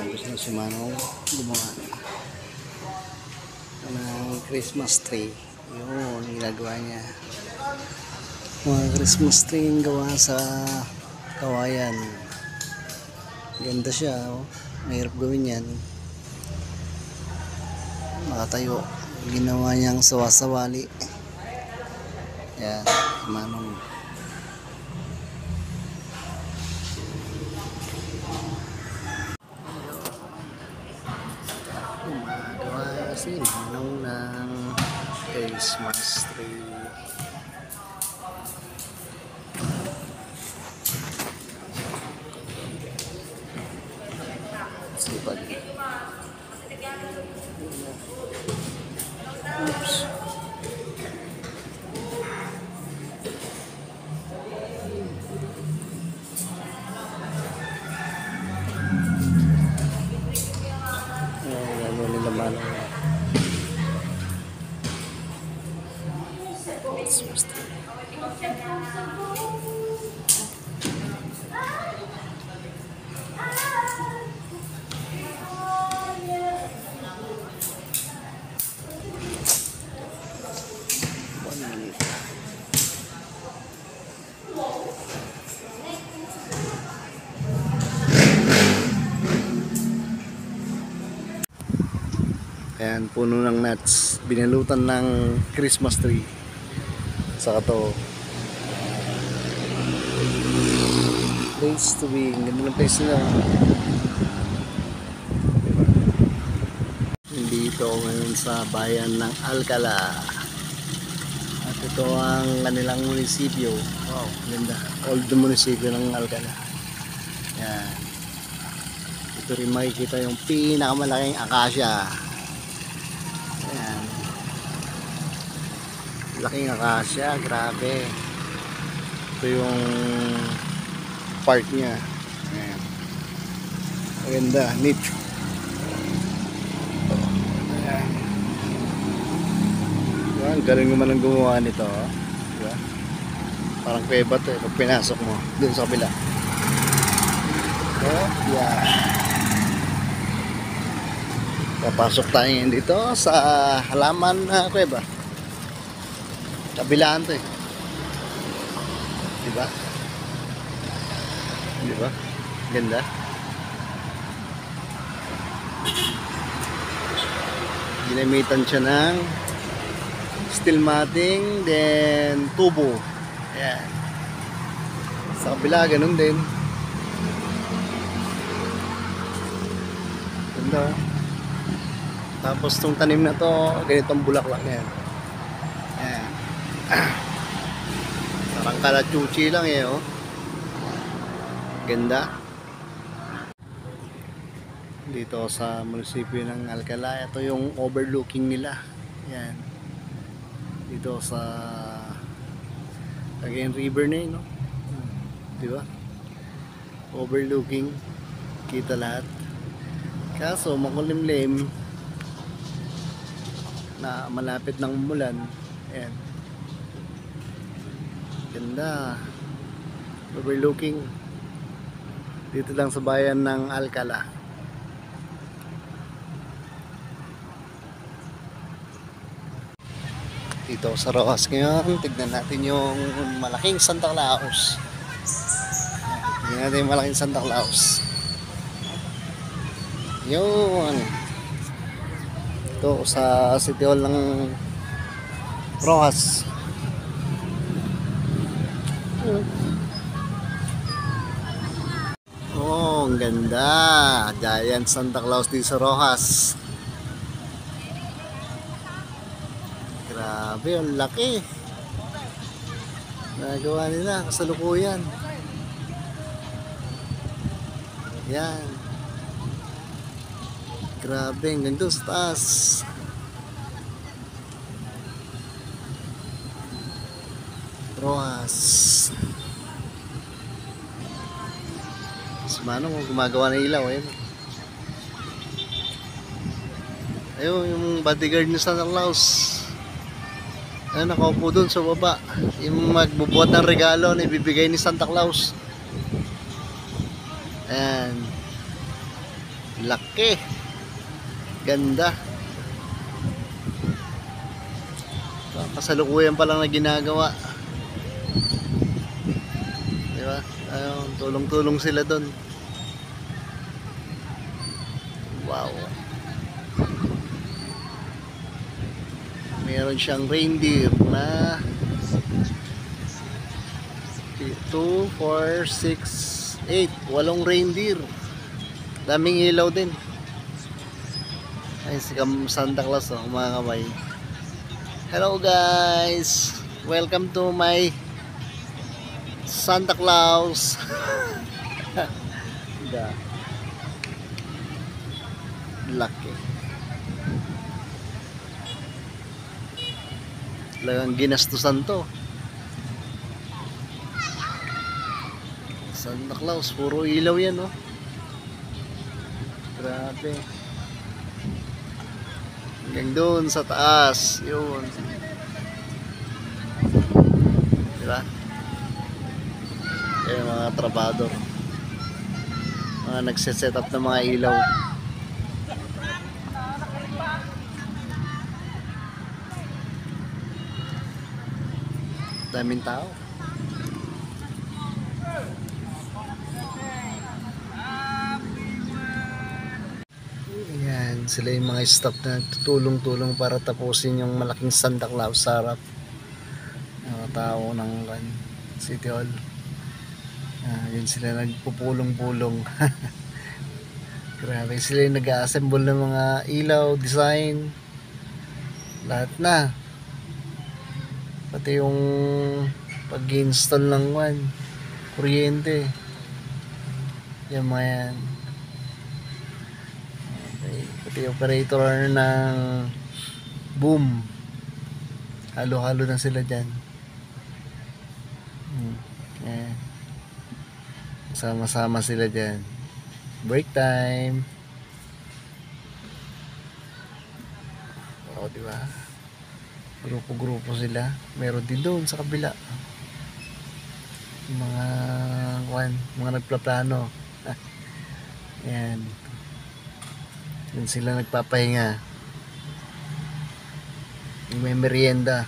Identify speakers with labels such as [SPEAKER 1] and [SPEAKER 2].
[SPEAKER 1] Tapos na si Manong gumawa ng Christmas tree. Yun, ginagawa niya. Mga Christmas tree yung gawa sa kawayan. Ganda siya, oh. Mahirap gawin yan. Makatayo. Ginawa niyang sawasawali. Yan, Manong. Gumagawa si Manong ng Christmas tree. Sipag. Oops. Ano nila Manong. Christmas tree. Ayan, puno ng nuts. Binalutan ng Christmas tree. Saka to. Place to be. Ganda ng place nila. Diba? Nandito ngayon sa bayan ng Alcala. At ito ang kanilang munisipyo. Wow, ganda. Old munisipyo ng Alcala. Ayan. Ito rin makikita yung pinakamalaking akasya. Ayan. Laking akasya, grabe. Ito yung park niya. Ayan. Maganda, neat. Ayan. Diba? Ang galing naman ang gumawa nito. Diba? Parang kuweba to eh, pag pinasok mo dun sa kabila. Oh, yeah. Papasok tayo ngayon dito sa halaman na kuweba. Kabilaan to eh. Diba? Diba? Ganda. Ginamitan siya ng steel matting, then tubo. Ayan. Sa kabila, ganun din. Ganda. Tapos itong tanim na to, ganitong bulaklak na yan. Ayan. Parang kalachuchi lang eh, oh. Ganda. Dito sa munisipyo ng Alcala, ito yung overlooking nila. Ayan. Dito sa Cagayan River na yun, no? Diba? Overlooking. Kita lahat. Kaso makulimlim na malapit ng umulan. Ayan. Ganda. Overlooking. Dito lang sa bayan ng Alcala. Dito sa Rojas ngayon, tignan natin yung malaking Santa Claus. Tignan natin yung malaking Santa Claus. Yun. Ito sa City Hall ng Rojas. Oh, ang ganda. Giant Santa Claus dito sa Rojas. Grabe, ang laki. Nagawa nila kasalukuyan. Yan. Grabe, hanggang doon sa taas. Rojas. Si Manong gumagawa ng ilaw. Ayun. Ayun, yung bodyguard ni Santa Claus. Ayun, nakaupo doon sa baba. Yung magbubuhat ng regalo na ibibigay ni Santa Claus. Ayan. Laki. Ganda. Kasalukuyan pa lang na ginagawa. Diba? Ayun, tulong-tulong sila doon. Wow. Meron siyang reindeer na 2, 4, 6, 8. 8 reindeer. Daming ilaw din. Ay, si Santa Claus, oh, mga kamay. Hello guys, welcome to my Santa Claus. Laki. Talagang ginastusan to. Santa Claus, puro ilaw yan, oh. Grabe. Hanggang doon sa taas. Yun. Diba? Yung mga trabador. Mga nagsiset up ng mga ilaw. Daming tao. Ayan, sila yung mga staff na tutulong-tulong para tapusin yung malaking Santa Claus sa harap. Mga tao ng City Hall. Yun sila nagpupulong-pulong. Grabe, sila yung nag-assemble ng mga ilaw, design, lahat na. Pati yung pag-install ng kuryente. Yan mga yan. Okay. Pati operator ng boom. Halo-halo na sila dyan. Yan. Sama-sama sila dyan. Break time. O, diba? Grupo-grupo sila. Meron din doon sa kabila. Mga nagplaplano. Ayan. Doon sila nagpapahinga. May merienda.